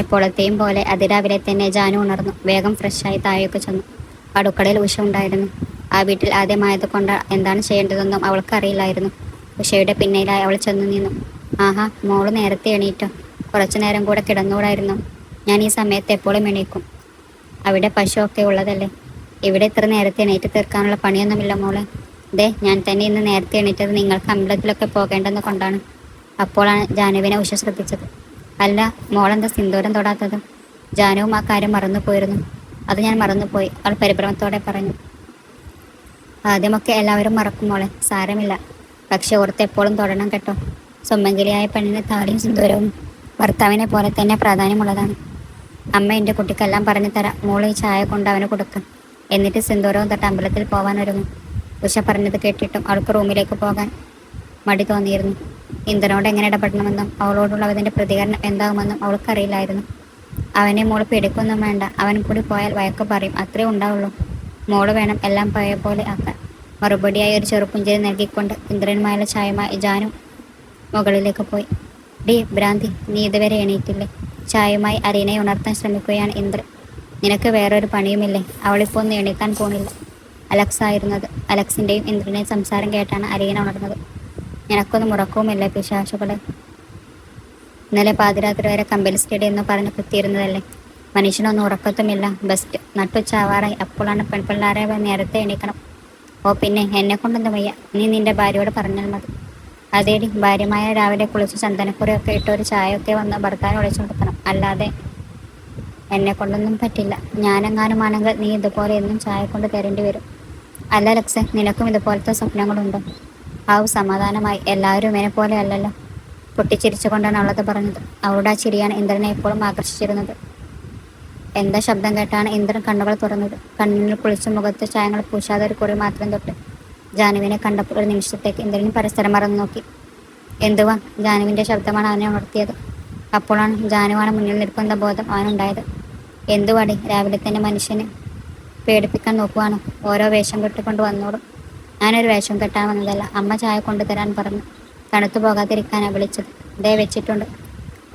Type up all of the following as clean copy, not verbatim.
എപ്പോഴത്തെയും പോലെ അതിരാവിലെ തന്നെ ജാനു ഉണർന്നു. വേഗം ഫ്രഷായി താഴേക്ക് ചെന്നു. അടുക്കളയിൽ ഉഷ ഉണ്ടായിരുന്നു. ആ വീട്ടിൽ ആദ്യമായത് കൊണ്ട് എന്താണ് ചെയ്യേണ്ടതെന്നും അവൾക്കറിയില്ലായിരുന്നു. ഉഷയുടെ പിന്നിലായി അവൾ ചെന്നു നിന്നു. ആഹാ, മോള് നേരത്തെ എണീറ്റോ? കുറച്ചു നേരം കൂടെ കിടന്നുകൂടായിരുന്നോ? ഞാൻ ഈ സമയത്ത് എപ്പോഴും എണീക്കും. അവിടെ പശു ഒക്കെ ഉള്ളതല്ലേ. ഇവിടെ ഇത്ര നേരത്തെ എണീറ്റ് തീർക്കാനുള്ള പണിയൊന്നുമില്ല മോളെ. ദേ, ഞാൻ തന്നെ ഇന്ന് നേരത്തെ എണീറ്റത് നിങ്ങൾക്ക് അമ്പലത്തിലൊക്കെ പോകേണ്ടെന്ന് കൊണ്ടാണ്. അപ്പോഴാണ് ജാനുവിനെ ഉഷ ശ്രദ്ധിച്ചത്. അല്ല, മോളെന്താ സിന്ദൂരം തൊടാത്തത്? ജാനുവും ആ കാര്യം മറന്നു പോയിരുന്നു. അത് ഞാൻ മറന്നുപോയി, അവൾ പരിഭ്രമത്തോടെ പറഞ്ഞു. ആദ്യമൊക്കെ എല്ലാവരും മറക്കും മോളെ, സാരമില്ല. പക്ഷെ ഓർത്ത് എപ്പോഴും തൊടണം കേട്ടോ. സുമംഗലിയായ പെണ്ണിന് താടിയും സിന്ദൂരവും ഭർത്താവിനെ പോലെ തന്നെ പ്രാധാന്യമുള്ളതാണ്. അമ്മ എൻ്റെ കുട്ടിക്കെല്ലാം പറഞ്ഞു തരാം. മോള് ഈ ചായ കൊണ്ട് അവന് കൊടുക്കാം. എന്നിട്ട് സിന്ദൂരവും തൊട്ട് അമ്പലത്തിൽ പോകാൻ ഒരുങ്ങും. ഉഷ പറഞ്ഞത് കേട്ടിട്ടും അവൾക്ക് റൂമിലേക്ക് പോകാൻ മടി തോന്നിയിരുന്നു. ഇന്ദ്രനോട് എങ്ങനെ ഇടപെടണമെന്നും അവളോടുള്ള അവൻ്റെ പ്രതികരണം എന്താകുമെന്നും അവൾക്കറിയില്ലായിരുന്നു. അവനെ മോള് പേടിക്കൊന്നും വേണ്ട. അവൻ കൂടി പോയാൽ വഴക്ക് പറയും, അത്രേ ഉണ്ടാവുള്ളൂ. മോള് വേണം എല്ലാം പഴയ പോലെ ആക്കാൻ. മറുപടിയായി ഒരു ചെറുപ്പുഞ്ചിരി നൽകിക്കൊണ്ട് ഇന്ദ്രന്മാരുടെ ചായമായി ജാനു മുകളിലേക്ക് പോയി. ഡി ഭ്രാന്തി, നീ ഇതുവരെ എണീറ്റില്ലേ? ചായയുമായി അലീനയെ ഉണർത്താൻ ശ്രമിക്കുകയാണ് ഇന്ദ്രൻ. നിനക്ക് വേറൊരു പണിയുമില്ലേ? അവളിപ്പോൾ ഒന്ന് എണീക്കാൻ പോണില്ല. അലക്സ് ആയിരുന്നത്. അലക്സിൻ്റെയും ഇന്ദ്രൻ്റെയും സംസാരം കേട്ടാണ് അലീന ഉണർന്നത്. നിനക്കൊന്നും ഉറക്കവുമില്ലേ പിശാചുകളെ? ഇന്നലെ പാതിരാത്രി വരെ കമ്പനി സ്റ്റഡി എന്ന് പറഞ്ഞ് കുത്തിയിരുന്നതല്ലേ. മനുഷ്യനൊന്നും ഉറക്കത്തുമില്ല. ബെസ്റ്റ്. നട്ടുച്ചാവാറായി. അപ്പോഴാണ് പെൺപിള്ളാരെ നേരത്തെ എണീക്കണം. ഓ പിന്നെ, എന്നെ കൊണ്ടൊന്നും വയ്യ. നീ നിന്റെ ഭാര്യയോട് പറഞ്ഞാൽ മതി. അതേടി, ഭാര്യമായ രാവിലെ കുളിച്ച് ചന്ദനക്കുറിയൊക്കെ ഇട്ട് ഒരു ചായയൊക്കെ വന്ന് ഭർത്താവിനെ വിളിച്ചു കൊടുക്കണം. അല്ലാതെ എന്നെ കൊണ്ടൊന്നും പറ്റില്ല. ഞാനെങ്ങാനുമാണെങ്കിൽ നീ ഇതുപോലെ എന്നും ചായ കൊണ്ട് തരേണ്ടി വരും. അല്ല ലക്സെ, നിനക്കും ഇതുപോലത്തെ സ്വപ്നങ്ങളുണ്ടോ? ആവും സമാധാനമായി. എല്ലാവരും ഇവനെ പോലെ അല്ലല്ലോ. പൊട്ടിച്ചിരിച്ചുകൊണ്ടാണ് അവളത് പറഞ്ഞത്. അവളുടെ ആ ചിരിയാണ് ഇന്ദ്രനെ എപ്പോഴും ആകർഷിച്ചിരുന്നത്. എന്താ ശബ്ദം കേട്ടാണ് ഇന്ദ്രൻ കണ്ണുകൾ തുറന്നത്. കണ്ണിൽ കുളിച്ച് മുഖത്ത് ചായങ്ങൾ പൂശാതെ ഒരു കുറി മാത്രം തൊട്ട്. ജാനുവിനെ കണ്ടപ്പോൾ ഒരു നിമിഷത്തേക്ക് ഇന്ദ്രൻ പരസ്പരം മറന്നു നോക്കി. എന്തുവാ? ജാനുവിൻ്റെ ശബ്ദമാണ് അവനെ ഉണർത്തിയത്. അപ്പോഴാണ് ജാനുവാണ് മുന്നിൽ നിൽക്കുന്ന ബോധം അവനുണ്ടായത്. എന്തുവാടി, രാവിലെ തന്നെ മനുഷ്യനെ പേടിപ്പിക്കാൻ നോക്കുവാണോ? ഓരോ വേഷം കെട്ടിക്കൊണ്ട് വന്നോളും. ഞാനൊരു വേഷം കെട്ടാൻ വന്നതല്ല. അമ്മ ചായ കൊണ്ടുതരാൻ പറഞ്ഞു. തണുത്തു പോകാതിരിക്കാനാണ് വിളിച്ചത്. ദേ വെച്ചിട്ടുണ്ട്.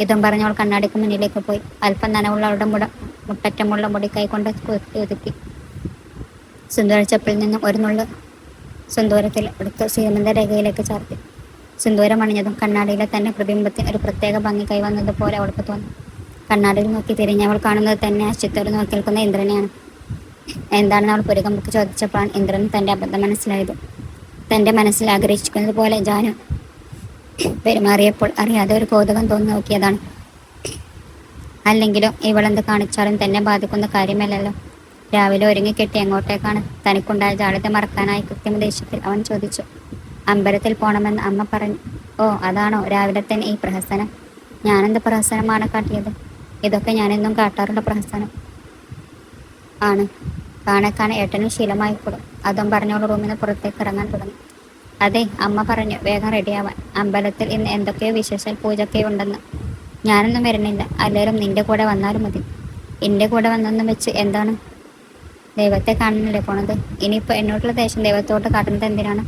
ഇതും പറഞ്ഞവൾ കണ്ണാടിക്ക് മുന്നിലേക്ക് പോയി. അല്പം നനവുള്ള അവളുടെ മുട്ടറ്റമുള്ള മുടി കൈകൊണ്ട് ഒതുക്കി സിന്ദൂരച്ചപ്പിൽ നിന്നും ഒരു നുള്ള് സിന്ദൂരത്തിൽ എടുത്ത് സീമന്ത രേഖയിലേക്ക് ചാർത്തി. സിന്ദൂരം അണിഞ്ഞതും കണ്ണാടിയിലെ തന്നെ പ്രതിബിംബത്തിന് ഒരു പ്രത്യേക ഭംഗി കൈവന്നതുപോലെ അവൾക്ക് തോന്നി. കണ്ണാടിയിൽ നോക്കി തിരിഞ്ഞവൾ കാണുന്നത് തന്നെ ആശ്ചര്യത്തോടെ നോക്കി നിൽക്കുന്ന ഇന്ദ്രനെയാണ്. എന്താണെന്ന് അവൾ പുരുകം പൊക്കി ചോദിച്ചപ്പോഴാണ് ഇന്ദ്രൻ തൻ്റെ അബദ്ധം മനസ്സിലായത്. തൻ്റെ മനസ്സിൽ ആഗ്രഹിക്കുന്നത് പോലെ ജാനു പെരുമാറിയപ്പോൾ അറിയാതെ ഒരു കൗതുകം തോന്നി നോക്കിയതാണ്. അല്ലെങ്കിലും ഇവളെന്ത് കാണിച്ചാലും തന്നെ ബാധിക്കുന്ന കാര്യമല്ലല്ലോ. രാവിലെ ഒരുങ്ങിക്കെട്ടി എങ്ങോട്ടേക്കാണ്? തനിക്കുണ്ടായ ജാളിത മറക്കാനായി കൃത്യം ദേഷ്യത്തിൽ അവൻ ചോദിച്ചു. അമ്പലത്തിൽ പോണമെന്ന് അമ്മ പറഞ്ഞു. ഓ, അതാണോ രാവിലെ തന്നെ ഈ പ്രഹസനം? ഞാനെന്ത് പ്രഹസനമാണ് കാട്ടിയത്? ഇതൊക്കെ ഞാനെന്നും കാട്ടാറുള്ള പ്രഹസനം ആണ്. കാണെ ഏട്ടനും ശീലമായിക്കൊള്ളും. അതും പറഞ്ഞവൾ റൂമിൽ നിന്ന് പുറത്തേക്ക് ഇറങ്ങാൻ തുടങ്ങി. അതെ, അമ്മ പറഞ്ഞു വേഗം റെഡിയാവാൻ. അമ്പലത്തിൽ ഇന്ന് എന്തൊക്കെയോ വിശേഷാൽ പൂജയൊക്കെ ഉണ്ടെന്ന്. ഞാനൊന്നും വരുന്നില്ല. എല്ലാവരും നിന്റെ കൂടെ വന്നാലും മതി. എൻ്റെ കൂടെ വന്നെന്നും വെച്ച് എന്താണ്? ദൈവത്തെ കാണാനല്ലേ പോണത്? ഇനിയിപ്പോൾ എന്നോടുള്ള ദേഷ്യം ദൈവത്തോട്ട് കാട്ടുന്നത് എന്തിനാണ്?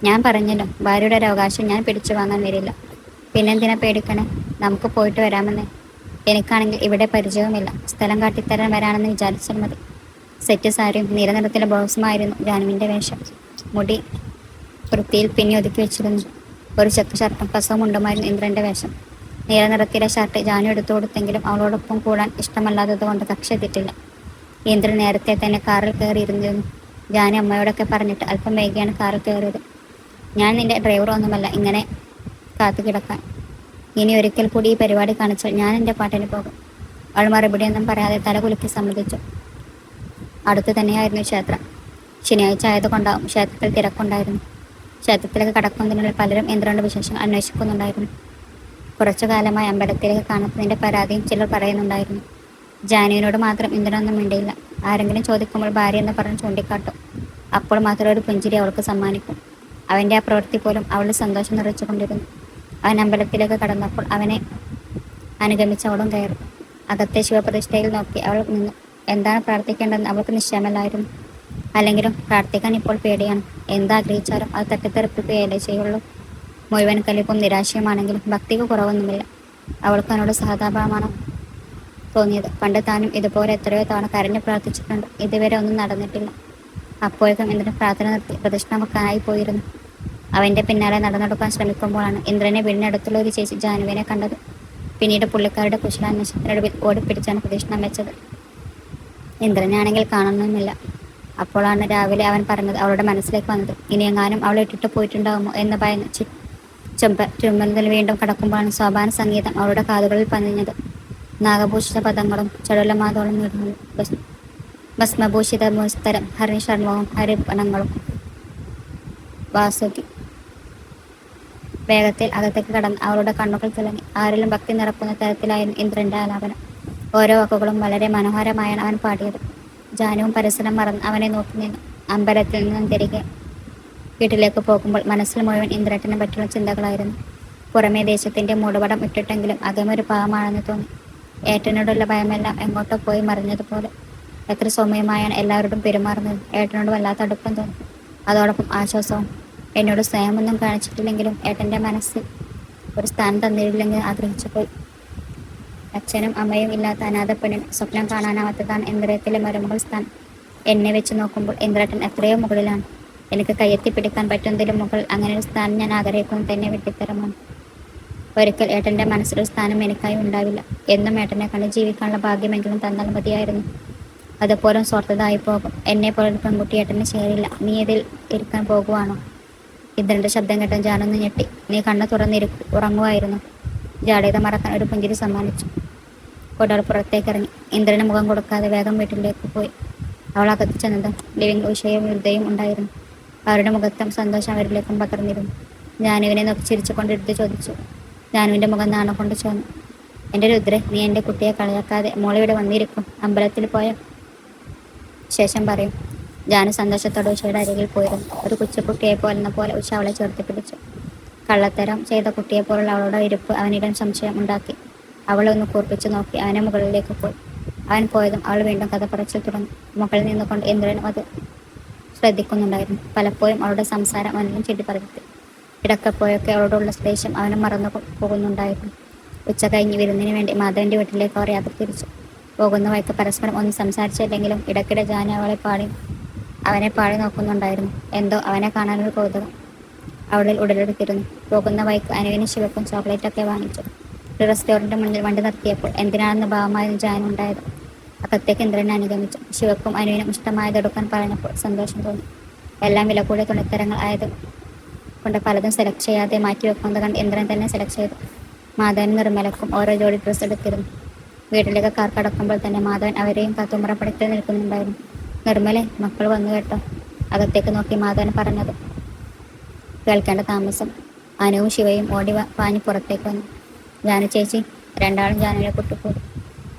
ഞാൻ പറഞ്ഞല്ലോ, ഭാര്യയുടെ ഒരു അവകാശം ഞാൻ പിടിച്ചു വാങ്ങാൻ വരില്ല. പിന്നെന്തിനാ പേടിക്കണേ? നമുക്ക് പോയിട്ട് വരാമെന്നേ. എനിക്കാണെങ്കിൽ ഇവിടെ പരിചയവുമില്ല. സ്ഥലം കാട്ടിത്തരാൻ വരാണെന്ന് വിചാരിച്ചാൽ മതി. സെറ്റ് സാരിയും നീല നിറത്തിലെ ബ്ലൗസുമായിരുന്നു ജാനുവിൻ്റെ വേഷം. മുടി വൃത്തിയിൽ പിന്നെ ഒതുക്കി വെച്ചിരുന്നു. ഒരു ചെക്ക് ഷർട്ടും കസവും മുണ്ടുമായിരുന്നു ഇന്ദ്രൻ്റെ വേഷം. നീല നിറത്തിലെ ഷർട്ട് ജാനു എടുത്തു കൊടുത്തെങ്കിലും അവളോടൊപ്പം കൂടാൻ ഇഷ്ടമല്ലാത്തത് കൊണ്ട് കക്ഷെത്തിയിട്ടില്ല. ഇന്ദ്രൻ നേരത്തെ തന്നെ കാറിൽ കയറിയിരുന്നിരുന്നു. ജാനു അമ്മയോടൊക്കെ പറഞ്ഞിട്ട് അല്പം വൈകിയാണ് കാറിൽ കയറിയത്. ഞാൻ നിന്റെ ഡ്രൈവർ ഒന്നുമല്ല ഇങ്ങനെ കാത്തു കിടക്കാൻ. ഇനി ഒരിക്കൽ കൂടി ഈ പരിപാടി കാണിച്ചാൽ ഞാൻ എൻ്റെ പാട്ടിന് പോകും. അവൾ മറുപടിയൊന്നും പറയാതെ തല കുലുക്കി സമ്മതിച്ചു. അടുത്തു തന്നെയായിരുന്നു ക്ഷേത്രം. ശനിയാഴ്ച ആയതുകൊണ്ടാവും ക്ഷേത്രത്തിൽ തിരക്കുണ്ടായിരുന്നു. ക്ഷേത്രത്തിലേക്ക് കടക്കുന്നതിനുള്ളിൽ പലരും ഇന്ദ്രന്റെ വിശേഷം അന്വേഷിക്കുന്നുണ്ടായിരുന്നു. കുറച്ചു കാലമായി അമ്പലത്തിലേക്ക് കാണുന്നതിൻ്റെ പരാതിയും ചിലർ പറയുന്നുണ്ടായിരുന്നു. ജാനുവിനോട് മാത്രം ഇന്ദ്രനൊന്നും മിണ്ടിയില്ല. ആരെങ്കിലും ചോദിക്കുമ്പോൾ ഭാര്യ എന്ന് പറഞ്ഞ് ചൂണ്ടിക്കാട്ടും. അപ്പോൾ മാത്രം ഒരു പുഞ്ചിരി അവൾക്ക് സമ്മാനിക്കും. അവൻ്റെ ആ പ്രവൃത്തി പോലും അവളുടെ സന്തോഷം നിറച്ചുകൊണ്ടിരുന്നു. അവൻ അമ്പലത്തിലേക്ക് കടന്നപ്പോൾ അവനെ അനുഗമിച്ച് അവളും കയറി. അകത്തെ ശിവപ്രതിഷ്ഠയിൽ നോക്കി അവൾ നിന്നു. എന്താണ് പ്രാർത്ഥിക്കേണ്ടതെന്ന് അവൾക്ക് നിശ്ചയമല്ലായിരുന്നു. അല്ലെങ്കിലും പ്രാർത്ഥിക്കാൻ ഇപ്പോൾ പേടിയാണ്. എന്താഗ്രഹിച്ചാലും അത് തട്ടിത്തെറിപ്പിക്കുകയല്ലേ ചെയ്യുള്ളൂ. മുഴുവൻ കലിപ്പും നിരാശയുമാണെങ്കിലും ഭക്തിക്ക് കുറവൊന്നുമില്ല. അവൾക്ക് അവനോട് സഹതാപമാണോ? തോന്നിയത്. പണ്ട് താനും ഇതുപോലെ എത്രയോ തവണ കരഞ്ഞു പ്രാർത്ഥിച്ചിട്ടുണ്ട്. ഇതുവരെ ഒന്നും നടന്നിട്ടില്ല. അപ്പോഴേക്കും ഇന്ദ്രൻ പ്രാർത്ഥന നിർത്തി പ്രദക്ഷിണം വെക്കാനായി പോയിരുന്നു. അവന്റെ പിന്നാലെ നടന്നെടുക്കാൻ ശ്രമിക്കുമ്പോഴാണ് ഇന്ദ്രനെ വീടിനടുത്തുള്ള ഒരു ചേച്ചി ജാനുവിനെ കണ്ടത്. പിന്നീട് പുള്ളിക്കാരുടെ കുശലാന്വേഷണത്തിനൊടുവിൽ ഓടിപ്പിടിച്ചാണ് പ്രദക്ഷിണം വെച്ചത്. ഇന്ദ്രനാണെങ്കിൽ കാണണമെന്നില്ല. അപ്പോഴാണ് രാവിലെ അവൻ പറഞ്ഞത് അവളുടെ മനസ്സിലേക്ക് വന്നത്. ഇനിയെങ്ങാനും അവളെ ഇട്ടിട്ട് പോയിട്ടുണ്ടാകുമോ എന്ന് ഭയന്ന് ചുമതല വീണ്ടും കടക്കുമ്പോഴാണ് സോപാന സംഗീതം അവളുടെ കാതുകളിൽ പതിഞ്ഞത്. നാഗഭൂഷിത പദങ്ങളും ചടുലമാതോളം നീടുന്നു. ഭസ്മഭൂഷിത മുസ്തരം ഹരിശർമ്മവും ഹരിപണങ്ങളും. വാസുകി വേഗത്തിൽ അകത്തേക്ക് കടന്ന് അവളുടെ കണ്ണുകൾ തിളങ്ങി. ആരിലും ഭക്തി നിറക്കുന്ന തരത്തിലായിരുന്നു ഇന്ദ്രന്റെ ആലാപനം. ഓരോ വാക്കുകളും വളരെ മനോഹരമായാണ് അവൻ പാടിയത്. ജാനുവും പരിസരം മറന്ന് അവനെ നോക്കി നിന്നു. അമ്പലത്തിൽ നിന്നും തിരികെ വീട്ടിലേക്ക് പോകുമ്പോൾ മനസ്സിൽ മുഴുവൻ ഇന്ദ്രേട്ടനെ പറ്റിയുള്ള ചിന്തകളായിരുന്നു. പുറമേ ദേശത്തിന്റെ മൂടുപടം ഇട്ടിട്ടെങ്കിലും അകമൊരു പാവമാണെന്ന് തോന്നി. ഏട്ടനോടുള്ള ഭയമെല്ലാം എങ്ങോട്ടോ പോയി മറിഞ്ഞതുപോലെ. എത്ര സൗമ്യമായാണ് എല്ലാവരോടും പെരുമാറുന്നത്. ഏട്ടനോട് വല്ലാത്ത അടുപ്പം തോന്നി. അതോടൊപ്പം ആശ്വാസവും. എന്നോട് സ്നേഹമൊന്നും കാണിച്ചിട്ടില്ലെങ്കിലും ഏട്ടന്റെ മനസ്സിൽ ഒരു സ്ഥാനം തന്നിട്ടില്ലെങ്കിൽ ആഗ്രഹിച്ചു പോയി. അച്ഛനും അമ്മയും ഇല്ലാത്ത അനാഥ പെണ്ണിന് സ്വപ്നം കാണാനാവാത്തതാണ് ഇന്ദ്രത്തിലെ മരുമകൾ സ്ഥാനം. എന്നെ വെച്ച് നോക്കുമ്പോൾ ഇന്ദ്രേട്ടൻ എത്രയോ മുകളിലാണ്. എനിക്ക് കയ്യെത്തി പിടിക്കാൻ പറ്റുന്നതിലും മുകളിൽ അങ്ങനെ ഒരു സ്ഥാനം ഞാൻ ആഗ്രഹിക്കുന്നത് തന്നെ വെട്ടിത്തരമാണ്. ഒരിക്കൽ ഏട്ടന്റെ മനസ്സിലൊരു സ്ഥാനം എനിക്കായി ഉണ്ടാവില്ല. എന്നും ഏട്ടനെ കണ്ട് ജീവിക്കാനുള്ള ഭാഗ്യമെങ്കിലും തന്നാൽ മതിയായിരുന്നു. അതുപോലും സ്വാർത്ഥതായി പോകും. എന്നെ പോലൊരു പെൺകുട്ടി ഏട്ടന് ചേരില്ല. നീ ഇതിൽ ഇരിക്കാൻ പോകുവാണോ? ഇന്ദ്രന്റെ ശബ്ദം കേട്ട ജാനൊന്ന് ഞെട്ടി. നീ കണ്ണ് ഉറങ്ങുമായിരുന്നു. ജാടയത് മറക്കാൻ ഒരു പുഞ്ചിരി സമ്മാനിച്ചു. ഒരാൾ പുറത്തേക്ക് ഇറങ്ങി. ഇന്ദ്രന് മുഖം കൊടുക്കാതെ വേഗം വീട്ടിലേക്ക് പോയി. അവൾ അകത്ത് ചെന്നതും ലിവിംഗ് ഉഷയും രുദ്രയും ഉണ്ടായിരുന്നു. അവരുടെ മുഖത്തും സന്തോഷം അവരിലേക്കും പകർന്നിരുന്നു. ജാനുവിനെ നോക്കി ചിരിച്ചുകൊണ്ട് എടുത്ത് ചോദിച്ചു. ജാനുവിന്റെ മുഖം നാണം കൊണ്ട് ചോന്നു. എൻ്റെ രുദ്ര, നീ എൻ്റെ കുട്ടിയെ കളയാക്കാതെ മോളിവിടെ വന്നിരിക്കും. അമ്പലത്തിൽ പോയ ശേഷം പറയും. ജാനു സന്തോഷത്തോടെ ഉഷയുടെ അരികിൽ പോയിരുന്നു. ഒരു കൊച്ചുകുട്ടിയെ പോലെ ഉഷ അവളെ ചേർത്ത് പിടിച്ചു. കള്ളത്തരം ചെയ്ത കുട്ടിയെ പോലുള്ള അവളുടെ ഇരിപ്പ് അവനിടം സംശയം ഉണ്ടാക്കി. അവളെ ഒന്ന് കൂർപ്പിച്ചു നോക്കി അവനെ മുകളിലേക്ക് പോയി. അവൻ പോയതും അവൾ വീണ്ടും കഥ പറച്ചിൽ തുടങ്ങി. മുകളിൽ നിന്നുകൊണ്ട് ഇന്ദ്രനും അത് ശ്രദ്ധിക്കുന്നുണ്ടായിരുന്നു. പലപ്പോഴും അവളുടെ സംസാരം അവനും ചുറ്റിപ്പറഞ്ഞു. ഇടക്കപ്പോഴൊക്കെ അവളോടുള്ള സ്പേശം അവനും മറന്നു പോകുന്നുണ്ടായിരുന്നു. ഉച്ച കഴിഞ്ഞ് വിരുന്നിന് വേണ്ടി മാധവന്റെ വീട്ടിലേക്ക് അവർ യാത്ര തിരിച്ചു. പോകുന്ന വഴിക്ക് പരസ്പരം ഒന്നും സംസാരിച്ചില്ലെങ്കിലും ഇടയ്ക്കിടെ ജാനു അവനെ പാടി നോക്കുന്നുണ്ടായിരുന്നു. എന്തോ അവനെ കാണാനൊരു കൗതുകം അവളിൽ ഉടലെടുത്തിരുന്നു. പോകുന്ന വഴിക്ക് അനുവിന് ശിവക്കും ചോക്ലേറ്റൊക്കെ വാങ്ങിച്ചു. ഒരു റെസ്റ്റോറൻറ്റ് മുന്നിൽ വണ്ടി നിർത്തിയപ്പോൾ എന്തിനാണെന്ന് ഭാവമായിരുന്നു ജാനു ഉണ്ടായത്. അകത്തേക്ക് ഇന്ദ്രനെ അനുഗമിച്ചു. ശിവക്കും അനുവിനും ഇഷ്ടമായതെടുക്കാൻ പറഞ്ഞപ്പോൾ സന്തോഷം തോന്നി. എല്ലാം വില കൂടിയ തുണിത്തരങ്ങൾ ആയത് കൊണ്ട് പലതും സെലക്ട് ചെയ്യാതെ മാറ്റിവെക്കുന്നത് കണ്ട് ഇന്ദ്രൻ തന്നെ സെലക്ട് ചെയ്തു. മാധവൻ നിർമ്മലക്കും ഓരോ ജോഡി ഡ്രസ്സ് എടുത്തിരുന്നു. വീട്ടിലേക്ക് കാർ കടക്കുമ്പോൾ തന്നെ മാധവൻ അവരെയും കാത്തുമുറ പടത്തിൽ നിൽക്കുന്നുണ്ടായിരുന്നു. നിർമ്മലെ, മക്കൾ വന്നു കേട്ടോ, അകത്തേക്ക് നോക്കി മാധവൻ പറഞ്ഞത് കേൾക്കേണ്ട താമസം അനുവും ശിവയും പാഞ്ഞു പുറത്തേക്ക് വന്നു. ജാനു ചേച്ചി. രണ്ടാളും ജാനുവിനെ കുട്ടിപ്പോയി.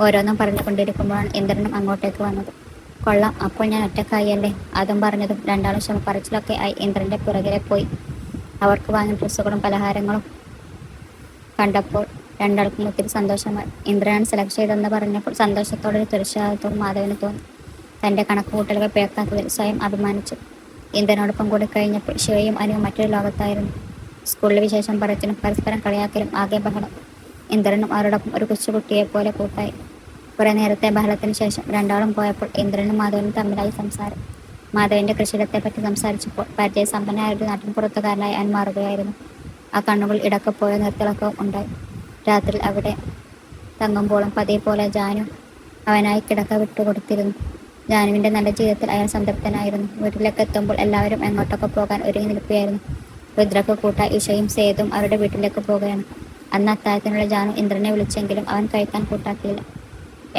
ഓരോന്നും പറഞ്ഞുകൊണ്ടിരിക്കുമ്പോഴാണ് ഇന്ദ്രനും അങ്ങോട്ടേക്ക് വന്നത്. കൊള്ളാം, അപ്പോൾ ഞാൻ ഒറ്റക്കായി അല്ലേ? അതും പറഞ്ഞതും രണ്ടാളും ശമപ്പറച്ചിലൊക്കെ ആയി ഇന്ദ്രന്റെ പുറകിലെ പോയി. അവർക്ക് വാങ്ങിയ ഡ്രസ്സുകളും പലഹാരങ്ങളും കണ്ടപ്പോൾ രണ്ടാൾക്കും ഒത്തിരി സന്തോഷമായി. ഇന്ദ്രനാണ് സെലക്ട് ചെയ്തെന്ന് പറഞ്ഞപ്പോൾ സന്തോഷത്തോടെ തീർച്ചയായത്തോടും മാധവന് തോന്നി. തൻ്റെ കണക്കുകൂട്ടലുകൾ പിഴക്കാത്തതിൽ സ്വയം അഭിമാനിച്ചു. ഇന്ദ്രനോടൊപ്പം കൂടി കഴിഞ്ഞപ്പോൾ ശിവയും അനുവും മറ്റൊരു ലോകത്തായിരുന്നു. സ്കൂളിലെ വിശേഷം പറച്ചിലും പരസ്പരം കളിയാക്കലും ആകെ ബഹളം. ഇന്ദ്രനും അവരോടൊപ്പം ഒരു കൊച്ചുകുട്ടിയെ പോലെ കൂട്ടായി. കുറെ നേരത്തെ ബഹളത്തിന് ശേഷം രണ്ടാളും പോയപ്പോൾ ഇന്ദ്രനും മാധവനും തമ്മിലായി സംസാരം. മാധവന്റെ കൃഷിയിടത്തെപ്പറ്റി സംസാരിച്ചപ്പോൾ പരിചയസമ്പന്നനായ ഒരു നാട്ടിൻപുറത്തുകാരനായി അവൻ മാറുകയായിരുന്നു. ആ കണ്ണുകൾ ഇടക്കപ്പോയ നിർത്തിളക്കവും ഉണ്ടായി. രാത്രി അവിടെ തങ്ങുമ്പോഴും പതിയെ പോലെ ജാനു അവനായി കിടക്ക വിട്ടുകൊടുത്തിരുന്നു. ജാനുവിന്റെ നല്ല ജീവിതത്തിൽ അയാൾ സംതൃപ്തനായിരുന്നു. വീട്ടിലേക്ക് എത്തുമ്പോൾ എല്ലാവരും എങ്ങോട്ടൊക്കെ പോകാൻ ഒരുങ്ങി നിൽക്കുകയായിരുന്നു. രുദ്രക്ക് കൂട്ടായി ഇഷയും സേതും അവരുടെ വീട്ടിലേക്ക് പോകുകയാണ്. അന്ന് അത്താഴത്തിനുള്ള ജാനു ഇന്ദ്രനെ വിളിച്ചെങ്കിലും അവൻ കഴിക്കാൻ കൂട്ടാക്കിയില്ല.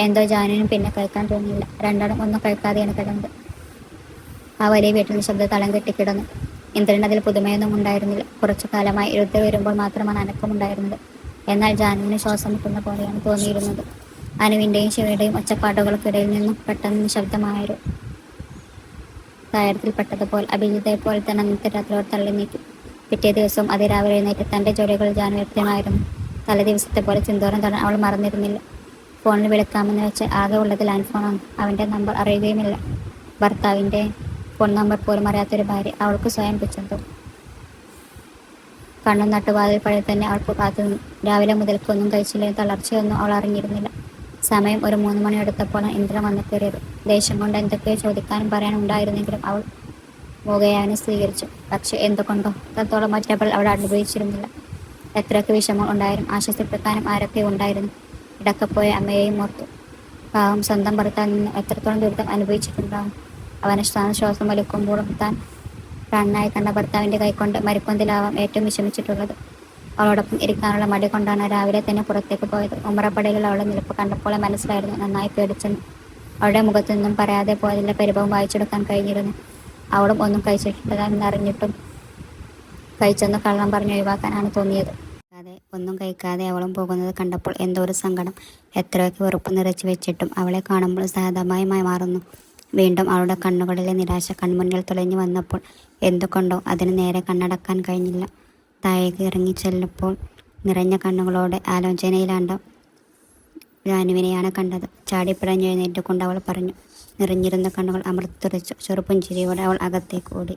എന്തോ ജാനുവിനും പിന്നെ കഴിക്കാൻ തോന്നിയില്ല. രണ്ടാളും ഒന്നും കഴിക്കാതെയാണ് കിടന്നത്. ആ വലിയ വീട്ടിൽ നിശബ്ദ തളം കെട്ടിക്കിടന്നു. ഇന്ദ്രൻ അതിൽ പുതുമയൊന്നും ഉണ്ടായിരുന്നില്ല. കുറച്ചു കാലമായി രുദ്ര വരുമ്പോൾ മാത്രമാണ് അനക്കമുണ്ടായിരുന്നത്. എന്നാൽ ജാനുവിന് ശ്വാസം മുട്ടുന്ന പോലെയാണ് തോന്നിയിരുന്നത്. അനുവിൻ്റെയും ശിവയുടെയും ഒച്ചപ്പാടുകൾക്കിടയിൽ നിന്നും പെട്ടെന്ന് നിശബ്ദമായൊരു താരത്തിൽപ്പെട്ടതുപോലെ അഭിജിതയെപ്പോലെ തന്നെ അന്നത്തെ രാത്രിയോട് തള്ളി നീക്കി. പിറ്റേ ദിവസവും അതിരാവിലെ എഴുന്നേറ്റ് തൻ്റെ ജോലികൾ ജാനു വ്യക്തമായിരുന്നു. തലേ ദിവസത്തെ പോലെ ചിന്തോരം തൊടാൻ അവൾ മറന്നിരുന്നില്ല. ഫോണിൽ വിളിക്കാമെന്ന് വെച്ച് ആകെ ഉള്ളത് ലാൻഡ് ഫോണാണ്. അവൻ്റെ നമ്പർ അറിയുകയുമില്ല. ഭർത്താവിൻ്റെ ഫോൺ നമ്പർ പോലും അറിയാത്തൊരു ഭാര്യ. അവൾക്ക് സ്വയം പുച്ഛം. കണ്ണും നട്ടുവാതിൽ പഴയ തന്നെ അവൾക്ക് കാത്തുനിന്നു. രാവിലെ മുതൽക്കൊന്നും കഴിച്ചില്ലെങ്കിൽ തളർച്ചയൊന്നും അവൾ അറിഞ്ഞിരുന്നില്ല. സമയം ഒരു 3 മണി എടുത്തപ്പോഴാണ് ഇന്ദ്രൻ വന്നു കയറിയത്. ദേഷ്യം കൊണ്ട് എന്തൊക്കെയോ ചോദിക്കാനും പറയാനും ഉണ്ടായിരുന്നെങ്കിലും അവൾ മൂകയാനെ സ്വീകരിച്ചു. പക്ഷെ എന്തുകൊണ്ടോ അത്രത്തോളം ഒറ്റപ്പെടൽ അവൾ അനുഭവിച്ചിരുന്നില്ല. എത്രയൊക്കെ വിഷമം ഉണ്ടായാലും ആശ്വസിപ്പിക്കാനും ആരൊക്കെ ഉണ്ടായിരുന്നു. ഇടക്കപ്പോയ അമ്മയെയും ഓർത്തു. പാവം, സ്വന്തം ഭർത്താവിൽ നിന്ന് എത്രത്തോളം ദുരിതം അനുഭവിച്ചിട്ടുണ്ടാകും. അവനെ ശ്വാസം വലിക്കുമ്പോഴും താൻ പ്രാണനായി കണ്ട ഭർത്താവിൻ്റെ കൈകൊണ്ട് മരിക്കൊന്തിലാവാം ഏറ്റവും വിഷമിച്ചിട്ടുള്ളത്. അവളോടൊപ്പം ഇരിക്കാനുള്ള മടി കൊണ്ടാണ് രാവിലെ തന്നെ പുറത്തേക്ക് പോയത്. ഉമ്മറപ്പടയിൽ അവളുടെ നിൽപ്പ് കണ്ടപ്പോൾ മനസ്സിലായിരുന്നു നന്നായി പേടിച്ചെന്ന്. അവളുടെ മുഖത്തു നിന്നും പറയാതെ പോയതിൻ്റെ പരിഭവം വായിച്ചെടുക്കാൻ കഴിഞ്ഞിരുന്നു. അവളും ഒന്നും കഴിച്ചിട്ടില്ലെന്നറിഞ്ഞിട്ടും കഴിച്ചെന്ന് കള്ളം പറഞ്ഞ് ഒഴിവാക്കാനാണ് തോന്നിയത്. ഒന്നും കഴിക്കാതെ അവളും പോകുന്നത് കണ്ടപ്പോൾ എന്തോ ഒരു സങ്കടം. എത്രയൊക്കെ വെറുപ്പ് നിറച്ചു വെച്ചിട്ടും അവളെ കാണുമ്പോൾ സഹതമായി മാറുന്നു. വീണ്ടും അവളുടെ കണ്ണുകളിലെ നിരാശ കൺമുന്നിൽ തെളിഞ്ഞു വന്നപ്പോൾ എന്തുകൊണ്ടോ അതിന് നേരെ കണ്ണടക്കാൻ കഴിഞ്ഞില്ല. താഴേക്ക് ഇറങ്ങി ചെല്ലുമ്പോൾ നിറഞ്ഞ കണ്ണുകളോടെ ആലോചനയിലാണ്ട ജാനുവിനെയാണ് കണ്ടത്. ചാടിപ്പിടഞ്ഞെഴുന്നേറ്റ് കൊണ്ട് അവൾ പറഞ്ഞു. നിറഞ്ഞിരുന്ന കണ്ണുകൾ അമർത്തി തുറച്ചു. ചെറുപുഞ്ചിരിയോടെ അവൾ അകത്തേക്ക് ഓടി.